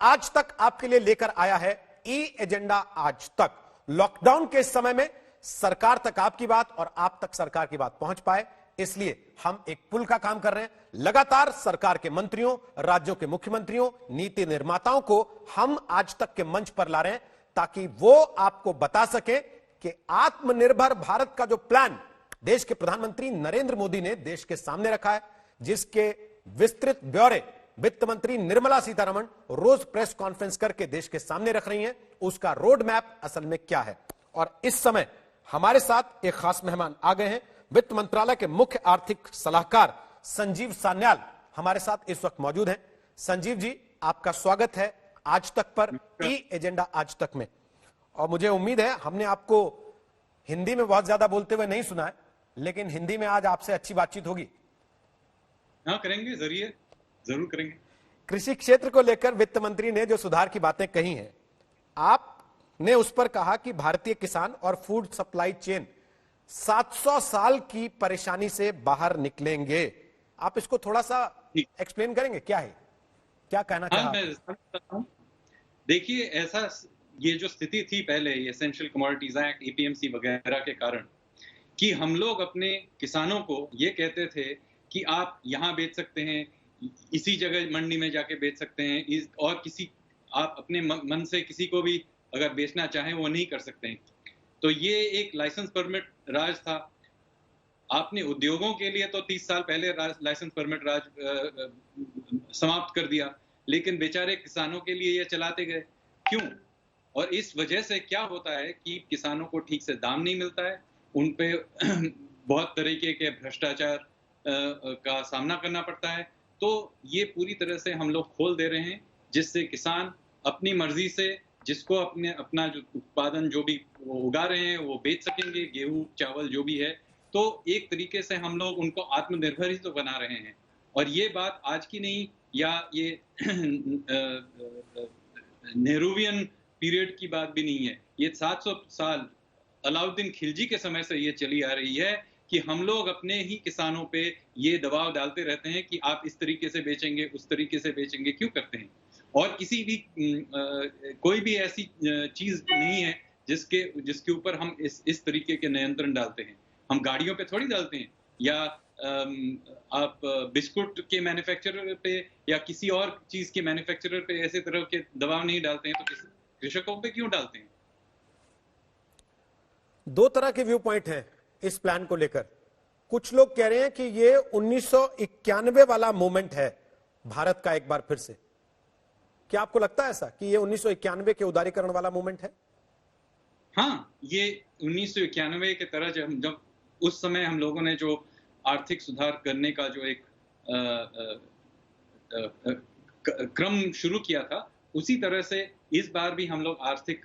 आज तक आपके लिए लेकर आया है ई एजेंडा आज तक। लॉकडाउन के समय में सरकार तक आपकी बात और आप तक सरकार की बात पहुंच पाए, इसलिए हम एक पुल का काम कर रहे हैं। लगातार सरकार के मंत्रियों, राज्यों के मुख्यमंत्रियों, नीति निर्माताओं को हम आज तक के मंच पर ला रहे हैं ताकि वो आपको बता सके कि आत्मनिर्भर भारत का जो प्लान देश के प्रधानमंत्री नरेंद्र मोदी ने देश के सामने रखा है, जिसके विस्तृत ब्यौरे वित्त मंत्री निर्मला सीतारमण रोज प्रेस कॉन्फ्रेंस करके देश के सामने रख रही हैं, उसका रोड मैप असल में क्या है। और इस समय हमारे साथ एक खास मेहमान आ गए हैं। वित्त मंत्रालय के मुख्य आर्थिक सलाहकार संजीव सान्याल हमारे साथ इस वक्त मौजूद हैं। संजीव जी, आपका स्वागत है आज तक पर, ई एजेंडा आज तक में। और मुझे उम्मीद है हमने आपको हिंदी में बहुत ज्यादा बोलते हुए नहीं सुना है, लेकिन हिंदी में आज आपसे अच्छी बातचीत होगी। हाँ, करेंगे, जरूर करेंगे। कृषि क्षेत्र को लेकर वित्त मंत्री ने जो सुधार की बातें कही हैं, आपने उस पर कहा कि भारतीय किसान और फूड सप्लाई चेन 700 साल की परेशानी से बाहर निकलेंगे। आप इसको थोड़ा सा एक्सप्लेन करेंगे, क्या है, क्या कहना चाहते हैं? देखिए, ऐसा ये जो स्थिति थी पहले एसेंशियल कमोडिटीज एक्ट, एपीएमसी वगैरह के कारण, कि हम लोग अपने किसानों को ये कहते थे कि आप यहां बेच सकते हैं, इसी जगह मंडी में जाके बेच सकते हैं, और किसी आप अपने मन से किसी को भी अगर बेचना चाहें वो नहीं कर सकते हैं। तो ये एक लाइसेंस परमिट राज था। आपने उद्योगों के लिए तो 30 साल पहले लाइसेंस परमिट राज समाप्त कर दिया, लेकिन बेचारे किसानों के लिए ये चलाते गए। क्यों? और इस वजह से क्या होता है कि किसानों को ठीक से दाम नहीं मिलता है, उन पे बहुत तरीके के भ्रष्टाचार का सामना करना पड़ता है। तो ये पूरी तरह से हम लोग खोल दे रहे हैं, जिससे किसान अपनी मर्जी से जिसको अपना जो उत्पादन जो भी उगा रहे हैं वो बेच सकेंगे, गेहूं चावल जो भी है। तो एक तरीके से हम लोग उनको आत्मनिर्भर ही तो बना रहे हैं। और ये बात आज की नहीं, या ये नेहरूवियन पीरियड की बात भी नहीं है। ये 700 साल अलाउद्दीन खिलजी के समय से ये चली आ रही है कि हम लोग अपने ही किसानों पे ये दबाव डालते रहते हैं कि आप इस तरीके से बेचेंगे, उस तरीके से बेचेंगे। क्यों करते हैं? और किसी भी कोई भी ऐसी चीज नहीं है जिसके ऊपर हम इस तरीके के नियंत्रण डालते हैं। हम गाड़ियों पे थोड़ी डालते हैं, या आप बिस्कुट के मैन्युफैक्चरर पे या किसी और चीज के मैन्युफैक्चरर पे ऐसे तरह के दबाव नहीं डालते हैं। तो कृषकों पे क्यों डालते हैं? दो तरह के व्यू पॉइंट हैं इस प्लान को लेकर। कुछ लोग कह रहे हैं कि ये 1991 वाला मूवमेंट है भारत का, एक बार फिर से। क्या आपको लगता है ऐसा कि ये 1991 के उदारीकरण वाला मूवमेंट है? हाँ, ये 1991 के तरह जब उस समय हम लोगों ने जो आर्थिक सुधार करने का जो एक क्रम शुरू किया था, उसी तरह से इस बार भी हम लोग आर्थिक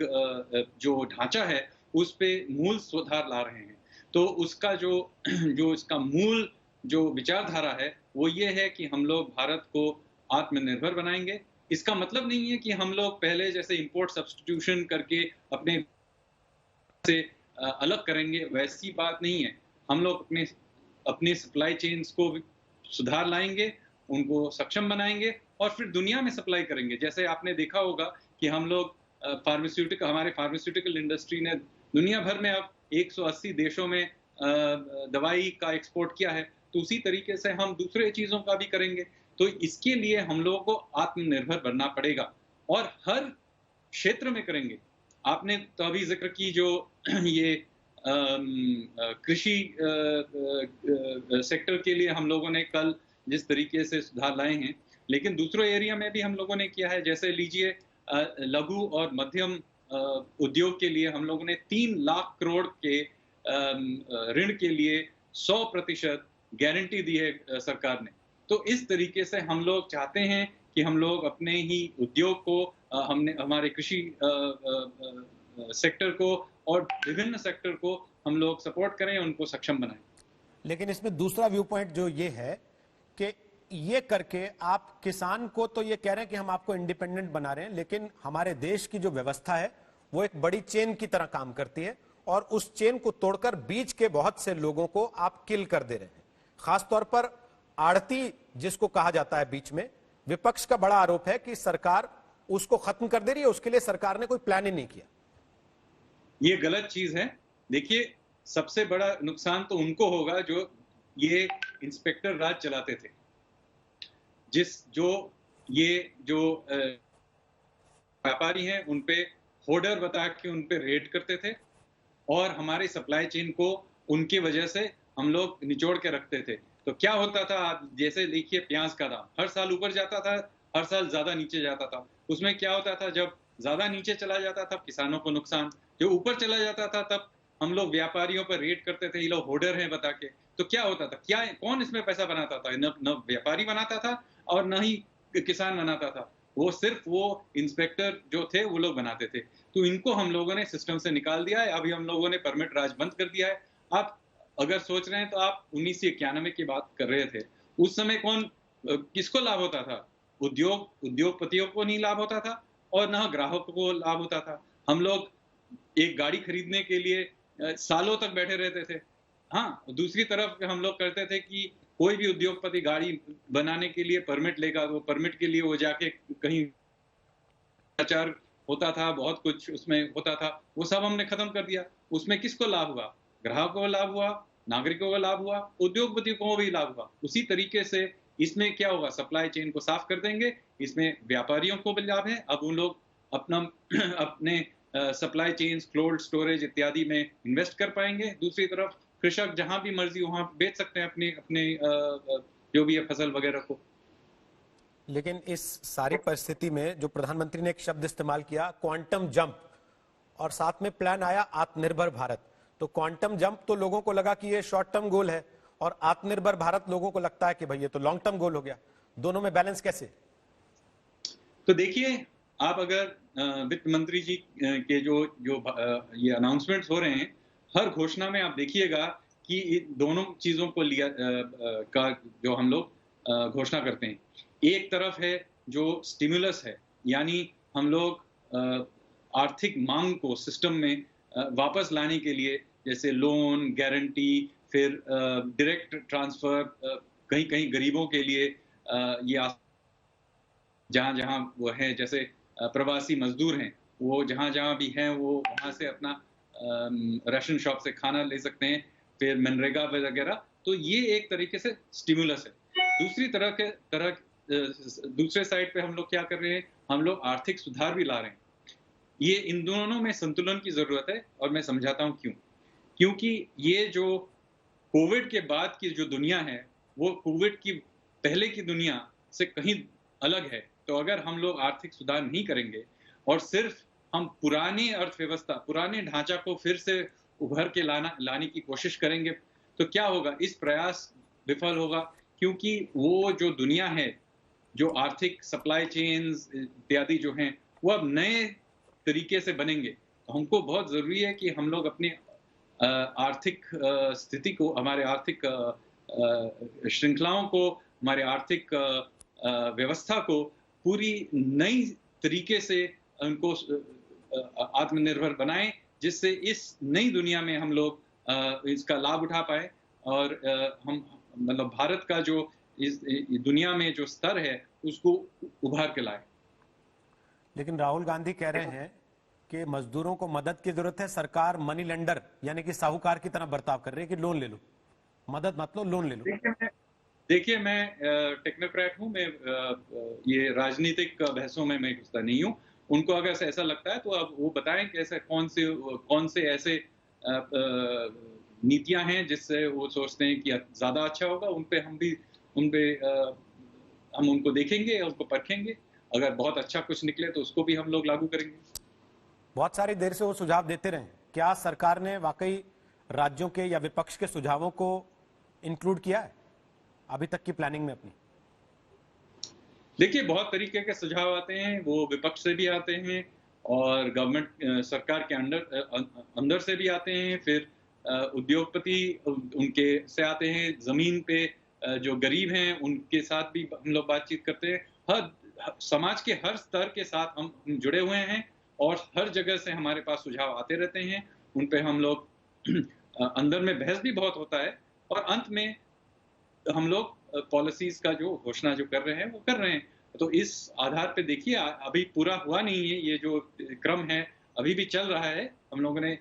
जो ढांचा है उस पे मूल सुधार ला रहे हैं। तो उसका जो इसका मूल जो विचारधारा है वो ये है कि हम लोग भारत को आत्मनिर्भर बनाएंगे। इसका मतलब नहीं है कि हम लोग पहले जैसे इंपोर्ट सब्स्टिट्यूशन करके अपने से अलग करेंगे, वैसी बात नहीं है। हम लोग अपने सप्लाई चेन्स को सुधार लाएंगे, उनको सक्षम बनाएंगे और फिर दुनिया में सप्लाई करेंगे। जैसे आपने देखा होगा कि हम लोग हमारे फार्मास्यूटिकल इंडस्ट्री ने दुनिया भर में अब 180 देशों में दवाई का एक्सपोर्ट किया है। तो उसी तरीके से हम दूसरे चीजों का भी करेंगे। तो इसके लिए हम लोगों को आत्मनिर्भर बनना पड़ेगा और हर क्षेत्र में करेंगे। आपने तो अभी जिक्र की जो ये कृषि सेक्टर के लिए हम लोगों ने कल जिस तरीके से सुधार लाए हैं, लेकिन दूसरे एरिया में भी हम लोगों ने किया है। जैसे लीजिए लघु और मध्यम उद्योग के लिए हम लोगों ने 3 लाख करोड़ के ऋण के लिए 100% गारंटी दी है सरकार ने। तो इस तरीके से हम लोग चाहते हैं कि हम लोग अपने ही उद्योग को हमारे कृषि सेक्टर को और विभिन्न सेक्टर को हम लोग सपोर्ट करें, उनको सक्षम बनाएं। लेकिन इसमें दूसरा व्यू पॉइंट जो ये है कि ये करके आप किसान को तो ये कह रहे हैं कि हम आपको इंडिपेंडेंट बना रहे हैं, लेकिन हमारे देश की जो व्यवस्था है वो एक बड़ी चेन की तरह काम करती है और उस चेन को तोड़कर बीच के बहुत से लोगों को आप किल कर दे रहे हैं। खासतौर पर आड़ती जिसको कहा जाता है बीच में, विपक्ष का बड़ा आरोप है कि सरकार उसको खत्म कर दे रही है। उसके लिए सरकार ने कोई प्लान ही नहीं किया। ये गलत चीज है। देखिए, सबसे बड़ा नुकसान तो उनको होगा जो ये इंस्पेक्टर राज चलाते थे, जो व्यापारी हैं उन पे होर्डर बता के उन पे रेड करते थे और हमारी सप्लाई चेन को उनकी वजह से हम लोग निचोड़ के रखते थे। तो क्या होता था, आप जैसे देखिए प्याज का दाम हर साल ऊपर जाता था, हर साल ज्यादा नीचे जाता था। उसमें क्या होता था, जब ज्यादा नीचे चला जाता तब किसानों को नुकसान, जो ऊपर चला जाता था तब हम लोग व्यापारियों पर रेड करते थे, ये लोग होर्डर हैं बता के। तो क्या होता था, क्या कौन इसमें पैसा बनाता था? न व्यापारी बनाता था और न ही किसान बनाता था, वो सिर्फ वो इंस्पेक्टर जो थे वो लोग बनाते थे। तो इनको हम लोगों ने सिस्टम से निकाल दिया है। अभी हम लोगों ने परमिट राज बंद कर दिया है। आप अगर सोच रहे हैं तो आप 1991 की बात कर रहे थे, उस समय किसको लाभ होता था? उद्योगपतियों को नहीं लाभ होता था और न ग्राहकों को लाभ होता था। हम लोग एक गाड़ी खरीदने के लिए सालों तक बैठे रहते थे। हाँ, दूसरी तरफ हम लोग करते थे कि कोई भी उद्योगपति गाड़ी बनाने के लिए परमिट लेगा, वो परमिट के लिए वो जाके कहीं प्रचार होता था, बहुत कुछ उसमें होता था, वो सब हमने खत्म कर दिया। उसमें किसको लाभ हुआ? ग्राहकों को लाभ हुआ, नागरिकों को लाभ हुआ, उद्योगपतियों को भी लाभ हुआ। उसी तरीके से इसमें क्या होगा, सप्लाई चेन को साफ कर देंगे, इसमें व्यापारियों को भी लाभ है। अब उन लोग अपना अपने सप्लाई चेन, कोल्ड स्टोरेज इत्यादि में इन्वेस्ट कर पाएंगे। दूसरी तरफ कृषक जहां भी मर्जी वहां बेच सकते हैं अपने अपने जो भी है फसल वगैरह को। लेकिन इस सारी परिस्थिति में जो प्रधानमंत्री ने एक शब्द इस्तेमाल किया, क्वांटम जंप, और साथ में प्लान आया आत्मनिर्भर भारत। तो क्वांटम जंप तो लोगों को लगा कि ये शॉर्ट टर्म गोल है, और आत्मनिर्भर भारत लोगों को लगता है कि भाई ये तो लॉन्ग टर्म गोल हो गया। दोनों में बैलेंस कैसे? तो देखिए, आप अगर वित्त मंत्री जी के जो जो ये अनाउंसमेंट्स हो रहे हैं, हर घोषणा में आप देखिएगा कि दोनों चीजों को लिया का जो हम लोग घोषणा करते हैं। एक तरफ है जो स्टिमुलस है, यानी हम लोग आर्थिक मांग को सिस्टम में वापस लाने के लिए, जैसे लोन गारंटी, फिर डायरेक्ट ट्रांसफर, कहीं कहीं गरीबों के लिए ये जहां जहां वो है, जैसे प्रवासी मजदूर हैं, वो जहां जहां भी हैं वो वहां से अपना राशन शॉप से खाना ले सकते हैं, फिर मनरेगा वगैरह। तो ये एक तरीके से स्टिमुलस है। दूसरे साइड पे हम लोग क्या कर रहे हैं, हम लोग आर्थिक सुधार भी ला रहे हैं। ये इन दोनों में संतुलन की जरूरत है, और मैं समझाता हूं क्यों। क्योंकि ये जो कोविड के बाद की जो दुनिया है, वो कोविड की पहले की दुनिया से कहीं अलग है। तो अगर हम लोग आर्थिक सुधार नहीं करेंगे और सिर्फ हम पुरानी अर्थव्यवस्था, पुराने ढांचा को फिर से उभर के लाने की कोशिश करेंगे, तो क्या होगा, इस प्रयास विफल होगा। क्योंकि वो जो दुनिया है, जो आर्थिक सप्लाई चेन्स इत्यादि जो हैं, वो अब नए तरीके से बनेंगे। तो हमको बहुत जरूरी है कि हम लोग अपने आर्थिक स्थिति को, हमारे आर्थिक श्रृंखलाओं को, हमारे आर्थिक व्यवस्था को पूरी नई तरीके से उनको आत्मनिर्भर बनाएं, जिससे इस नई दुनिया में हम लोग इसका लाभ उठा पाए, और हम मतलब भारत का जो इस दुनिया में जो स्तर है उसको उभार के लाए। लेकिन राहुल गांधी कह रहे हैं कि मजदूरों को मदद की जरूरत है, सरकार मनी लेंडर यानी कि साहूकार की तरह बर्ताव कर रही है कि लोन ले लो, मदद मत लो, लोन ले लो। देखिए, मैं टेक्नोक्रेट हूं, मैं ये राजनीतिक बहसों में मैं घुसता नहीं हूं। उनको अगर ऐसा लगता है तो अब वो बताएं कि ऐसे कौन से ऐसे नीतियां हैं जिससे वो सोचते हैं कि ज्यादा अच्छा होगा। हम उनको देखेंगे, उनको परखेंगे। अगर बहुत अच्छा कुछ निकले तो उसको भी हम लोग लागू करेंगे। बहुत सारी देर से वो सुझाव देते रहे, क्या सरकार ने वाकई राज्यों के या विपक्ष के सुझावों को इंक्लूड किया है अभी तक की प्लानिंग में अपनी? देखिए, बहुत तरीके के सुझाव आते हैं, वो विपक्ष से भी आते हैं और गवर्नमेंट सरकार के अंदर से भी आते हैं, फिर उद्योगपति उनके से आते हैं, जमीन पे जो गरीब हैं उनके साथ भी हम लोग बातचीत करते हैं। हर समाज के हर स्तर के साथ हम जुड़े हुए हैं और हर जगह से हमारे पास सुझाव आते रहते हैं। उन पे हम लोग अंदर में बहस भी बहुत होता है, और अंत में हम लोग पॉलिसीज का जो घोषणा जो कर रहे हैं वो कर रहे हैं। तो इस आधार पे देखिए अभी पूरा हुआ नहीं है, ये जो क्रम है अभी भी चल रहा है। हम लोगों ने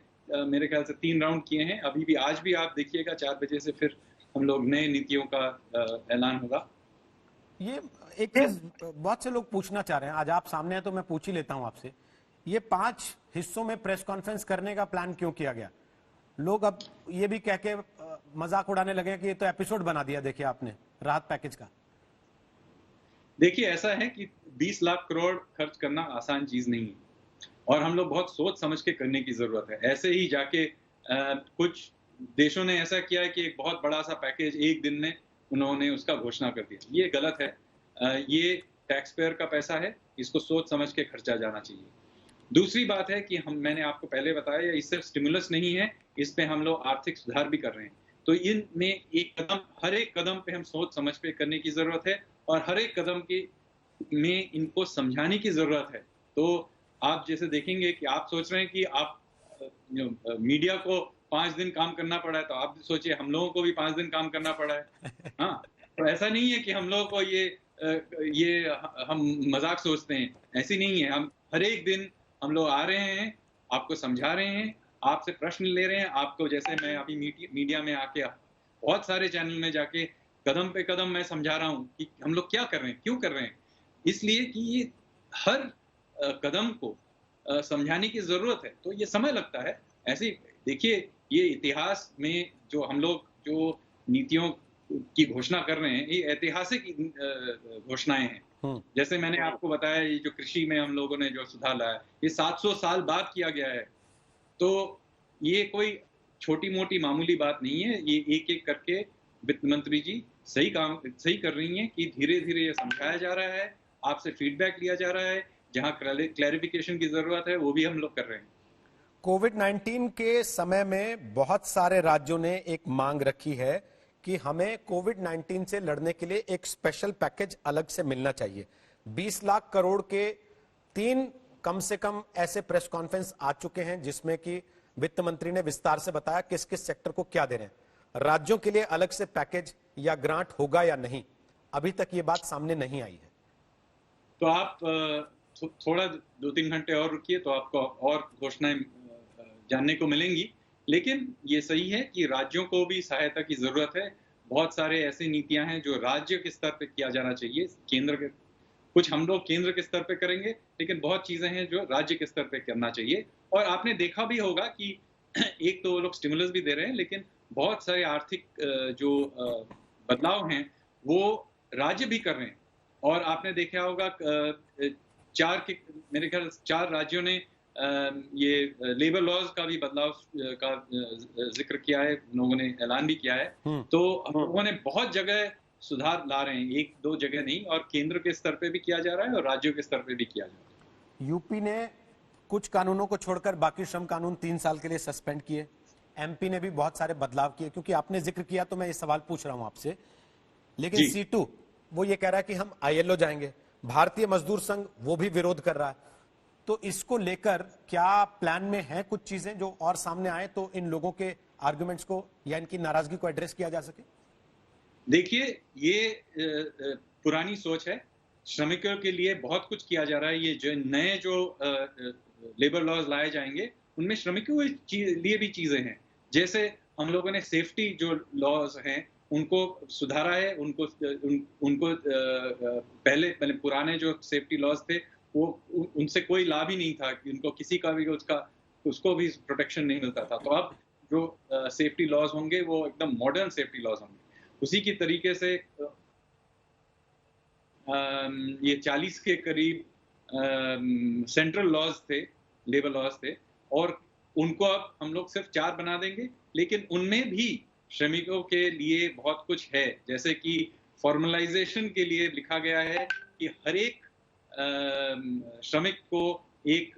मेरे ख्याल से 3 राउंड किए हैं, अभी भी आज भी आप देखिएगा 4 बजे से फिर हम लोग नए नीतियों का ऐलान होगा। ये एक चीज बहुत से लोग पूछना चाह रहे हैं, आज आप सामने हैं तो मैं पूछ ही लेता हूं आपसे, ये 5 हिस्सों में प्रेस कॉन्फ्रेंस करने का प्लान क्यों किया गया? लोग अब ये भी कह के मजाक उड़ाने लगे कि ये तो एपिसोड बना दिया देखिए आपने राहत पैकेज का। देखिए ऐसा है कि 20 लाख करोड़ खर्च करना आसान चीज नहीं है, और हम लोग बहुत सोच समझ के करने की जरूरत है। ऐसे ही जाके कुछ देशों ने ऐसा किया है कि एक बहुत बड़ा सा पैकेज एक दिन में उन्होंने उसका घोषणा कर दिया, ये गलत है। ये टैक्स पेयर का पैसा है, इसको सोच समझ के खर्चा जाना चाहिए। दूसरी बात है कि मैंने आपको पहले बताया, ये सिर्फ स्टिमुलस नहीं है, इस पे हम लोग आर्थिक सुधार भी कर रहे हैं। तो इनमें हर एक कदम पे हम सोच समझ के करने की जरूरत है, और हर एक कदम में इनको समझाने की जरूरत है। तो आप जैसे देखेंगे कि आप सोच रहे हैं कि आप मीडिया को 5 दिन काम करना पड़ा है, तो आप सोचिए हम लोगों को भी 5 दिन काम करना पड़ा है। हाँ, तो ऐसा नहीं है कि हम लोगों को ये हम मजाक सोचते हैं, ऐसी नहीं है। हम हर एक दिन हम लोग आ रहे हैं, आपको समझा रहे हैं, आपसे प्रश्न ले रहे हैं। आपको जैसे मैं अभी मीडिया में आके बहुत सारे चैनल में जाके कदम पे कदम मैं समझा रहा हूँ कि हम लोग क्या कर रहे हैं, क्यों कर रहे हैं। इसलिए कि ये हर कदम को समझाने की जरूरत है, तो ये समय लगता है। ऐसे देखिए, ये इतिहास में जो हम लोग जो नीतियों की घोषणा कर रहे हैं, ये ऐतिहासिक घोषणाएं हैं। जैसे मैंने आपको बताया, ये जो कृषि में हम लोगों ने जो सुधार लाया, ये 700 साल बाद किया गया है। तो ये कोई छोटी मोटी मामूली बात नहीं है। ये एक एक करके वित्त मंत्री जी सही कर रही हैं कि धीरे धीरे ये समझाया जा रहा है, आपसे फीडबैक लिया जा रहा है, जहां क्लैरिफिकेशन की जरूरत है वो भी हम लोग कर रहे हैं। कोविड-19 के समय में बहुत सारे राज्यों ने एक मांग रखी है कि हमें कोविड-19 से लड़ने के लिए एक स्पेशल पैकेज अलग से मिलना चाहिए। 20 लाख करोड़ के 3 कम से कम ऐसे प्रेस कॉन्फ्रेंस आ चुके हैं जिसमें कि वित्त मंत्री ने विस्तार से बताया किस किस सेक्टर को क्या दे रहे हैं। राज्यों के लिए अलग से पैकेज या ग्रांट होगा या नहीं, अभी तक ये बात सामने नहीं आई है। तो आप थोड़ा 2-3 घंटे और रुकिए, तो आपको और घोषणाएं जानने को मिलेंगी। लेकिन ये सही है कि राज्यों को भी सहायता की जरूरत है। बहुत सारे ऐसी नीतियां हैं जो राज्य के स्तर पे किया जाना चाहिए, कुछ हम लोग केंद्र के स्तर पे करेंगे, लेकिन बहुत चीजें हैं जो राज्य के स्तर पे करना चाहिए। और आपने देखा भी होगा कि एक तो वो लोग स्टिमुलस भी दे रहे हैं, लेकिन बहुत सारे आर्थिक जो बदलाव हैं वो राज्य भी कर रहे हैं। और आपने देखा होगा मेरे ख्याल 4 राज्यों ने ये लेबर लॉज का भी बदलाव का जिक्र किया है, लोगों ने ऐलान भी किया है। तो हम लोगों ने बहुत जगह सुधार ला रहे हैं, 1-2 जगह नहीं, और केंद्र के स्तर पे भी किया जा रहा है और राज्यों के स्तर पे भी किया जा रहा है। यूपी ने कुछ कानूनों को छोड़कर बाकी श्रम कानून 3 साल के लिए सस्पेंड किए। एमपी ने भी बहुत सारे बदलाव किए। क्योंकि आपने जिक्र किया तो मैं ये सवाल पूछ रहा हूं आपसे, लेकिन सीटू वो ये कह रहा है कि हम आईएलओ जाएंगे। भारतीय मजदूर संघ वो भी विरोध कर रहा है। तो इसको लेकर क्या प्लान में है कुछ चीजें जो और सामने आए तो इन लोगों के आर्गुमेंट्स को या इनकी नाराजगी को एड्रेस किया जा सके? देखिए, ये पुरानी सोच है। श्रमिकों के लिए बहुत कुछ किया जा रहा है। ये जो नए लेबर लॉज लाए जाएंगे, उनमें श्रमिकों के लिए भी चीजें हैं। जैसे हम लोगों ने सेफ्टी जो लॉज हैं उनको सुधारा है। उनको पहले पुराने जो सेफ्टी लॉज थे वो उनसे कोई लाभ ही नहीं था कि उनको किसी का भी उसको भी प्रोटेक्शन नहीं मिलता था। तो अब जो सेफ्टी लॉज होंगे वो एकदम मॉडर्न सेफ्टी लॉज होंगे। उसी की तरीके से ये 40 के करीब सेंट्रल लॉज थे, लेबर लॉज थे, और उनको अब हम लोग सिर्फ 4 बना देंगे। लेकिन उनमें भी श्रमिकों के लिए बहुत कुछ है। जैसे कि फॉर्मलाइजेशन के लिए लिखा गया है कि हर एक श्रमिक को एक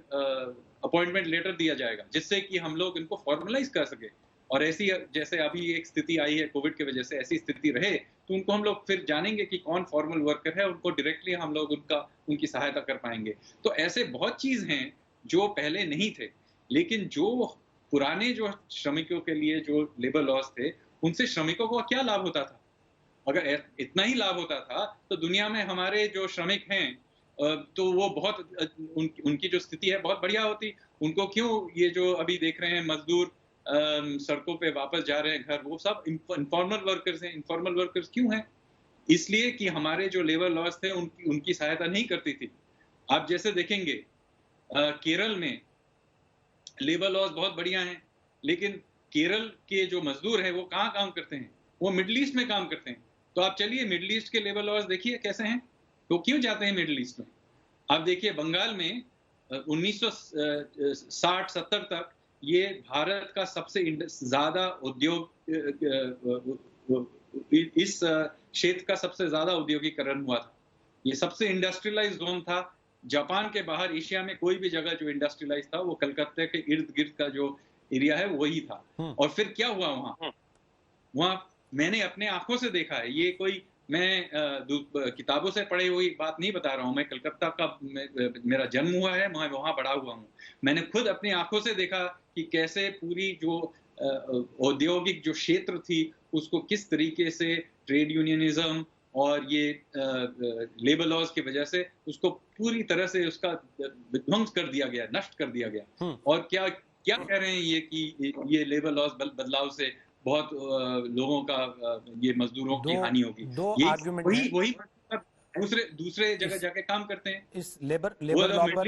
अपॉइंटमेंट लेटर दिया जाएगा, जिससे कि हम लोग इनको फॉर्मलाइज कर सके। और ऐसी जैसे अभी एक स्थिति आई है कोविड की वजह से, ऐसी स्थिति रहे तो उनको हम लोग फिर जानेंगे कि कौन फॉर्मल वर्कर है, उनको डायरेक्टली हम लोग उनकी सहायता कर पाएंगे। तो ऐसे बहुत चीज हैं जो पहले नहीं थे। लेकिन जो पुराने जो श्रमिकों के लिए जो लेबर लॉज थे, उनसे श्रमिकों को क्या लाभ होता था? अगर इतना ही लाभ होता था तो दुनिया में हमारे जो श्रमिक हैं तो वो बहुत उनकी जो स्थिति है बहुत बढ़िया होती। उनको क्यों ये जो अभी देख रहे हैं मजदूर सड़कों पे वापस जा रहे हैं घर, वो सब इनफॉर्मल वर्कर्स हैं। इनफॉर्मल वर्कर्स क्यों हैं? इसलिए कि हमारे जो लेबर लॉज थे उनकी सहायता नहीं करती थी। आप जैसे देखेंगे केरल में लेबर लॉज बहुत बढ़िया हैं, लेकिन केरल के जो मजदूर हैं वो कहाँ काम करते हैं? वो मिडिल ईस्ट में काम करते हैं। तो आप चलिए मिडिल ईस्ट के लेबर लॉज देखिए कैसे हैं। तो क्यों जाते हैं मिडिल ईस्ट में? आप देखिए बंगाल में 1960-70 तक ये भारत का सबसे ज्यादा उद्योग, इस क्षेत्र का सबसे ज्यादा औद्योगिकरण हुआ था। ये सबसे इंडस्ट्रियलाइज जोन था। जापान के बाहर एशिया में कोई भी जगह जो इंडस्ट्रियलाइज था वो कलकत्ते के इर्द गिर्द का जो एरिया है वही था। और फिर क्या हुआ वहां मैंने अपने आंखों से देखा है। ये कोई मैं किताबों से पढ़ी हुई बात नहीं बता रहा हूं। मैं कलकत्ता का मेरा जन्म हुआ है, मैं वहां बड़ा हुआ हूं। मैंने खुद अपनी आंखों से देखा कि कैसे पूरी जो औद्योगिक जो क्षेत्र थी उसको किस तरीके से ट्रेड यूनियनिज्म और ये लेबर लॉज की वजह से उसको पूरी तरह से उसका विध्वंस कर दिया गया, नष्ट कर दिया गया। और क्या क्या कह रहे हैं ये कि ये लेबर लॉज बदलाव से बहुत लोगों का ये मजदूरों की हानि होगी। वही दूसरे जगह जाके काम करते हैं। इस लेबर लॉ पर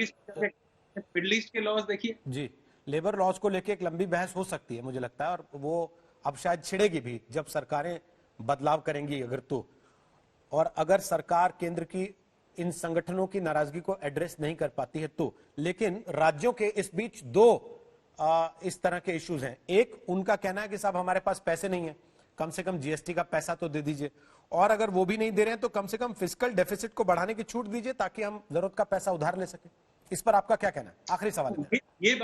मिडिल ईस्ट के लॉज देखिए जी, लेबर लॉज को लेके एक लंबी बहस हो सकती है मुझे लगता है, और वो अब शायद छिड़ेगी भी जब सरकारें बदलाव करेंगी अगर तो। और अगर सरकार केंद्र की इन संगठनों की नाराजगी को एड्रेस नहीं कर पाती है तो। लेकिन राज्यों के इस बीच दो इस तरह के इश्यूज हैं। एक, उनका कहना है कि साहब हमारे पास पैसे नहीं है, कम से कम जीएसटी का पैसा तो दे दीजिए, और अगर वो भी नहीं दे रहे हैं तो कम से कम फिस्कल डेफिसिट को बढ़ाने की छूट दीजिए ताकि हम जरूरत का पैसा उधार ले सकें। इस पर आपका क्या कहना है? आखिरी सवाल है। ये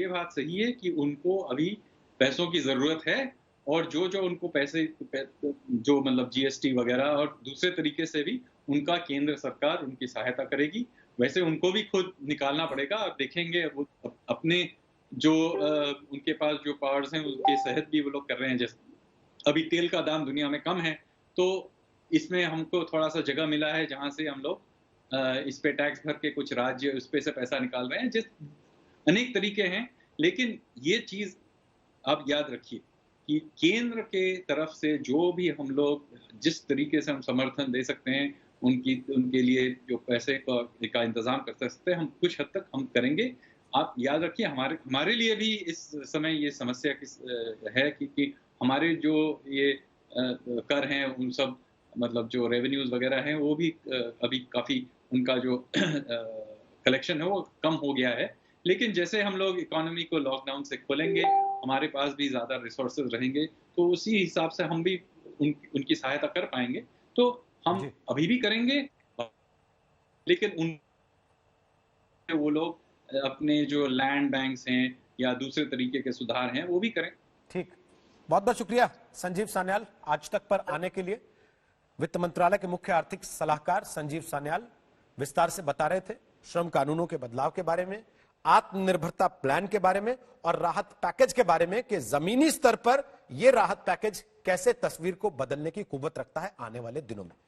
बात सही है कि उनको अभी पैसों की जरूरत है, और जो उनको पैसे जो मतलब जीएसटी वगैरह और दूसरे तरीके से भी उनका केंद्र सरकार उनकी सहायता करेगी। वैसे उनको भी खुद निकालना पड़ेगा। आप देखेंगे वो अपने जो उनके पास जो पावर्स हैं उनके सहत भी वो लोग कर रहे हैं। जैसे अभी तेल का दाम दुनिया में कम है, तो इसमें हमको थोड़ा सा जगह मिला है जहां से हम लोग इस पे टैक्स भर के कुछ राज्य उस पे से पैसा निकाल रहे हैं। जिस अनेक तरीके हैं, लेकिन ये चीज आप याद रखिए कि केंद्र के तरफ से जो भी हम लोग जिस तरीके से हम समर्थन दे सकते हैं उनके लिए जो पैसे का इंतजाम कर सकते हैं हम कुछ हद तक हम करेंगे। आप याद रखिए हमारे लिए भी इस समय ये समस्या है कि हमारे जो ये कर हैं उन सब मतलब जो रेवेन्यूज वगैरह हैं वो भी अभी काफी उनका जो कलेक्शन है वो कम हो गया है। लेकिन जैसे हम लोग इकोनॉमी को लॉकडाउन से खोलेंगे, हमारे पास भी ज्यादा रिसोर्सेज रहेंगे, तो उसी हिसाब से हम भी उनकी सहायता कर पाएंगे। तो हम अभी भी करेंगे, लेकिन वो लोग अपने जो लैंड बैंक्स हैं या दूसरे तरीके के सुधार हैं वो भी करें। ठीक, बहुत बहुत शुक्रिया संजीव सान्याल आज तक पर आने के लिए। वित्त मंत्रालय के मुख्य आर्थिक सलाहकार संजीव सान्याल विस्तार से बता रहे थे श्रम कानूनों के बदलाव के बारे में, आत्मनिर्भरता प्लान के बारे में और राहत पैकेज के बारे में कि जमीनी स्तर पर यह राहत पैकेज कैसे तस्वीर को बदलने की कुव्वत रखता है आने वाले दिनों में।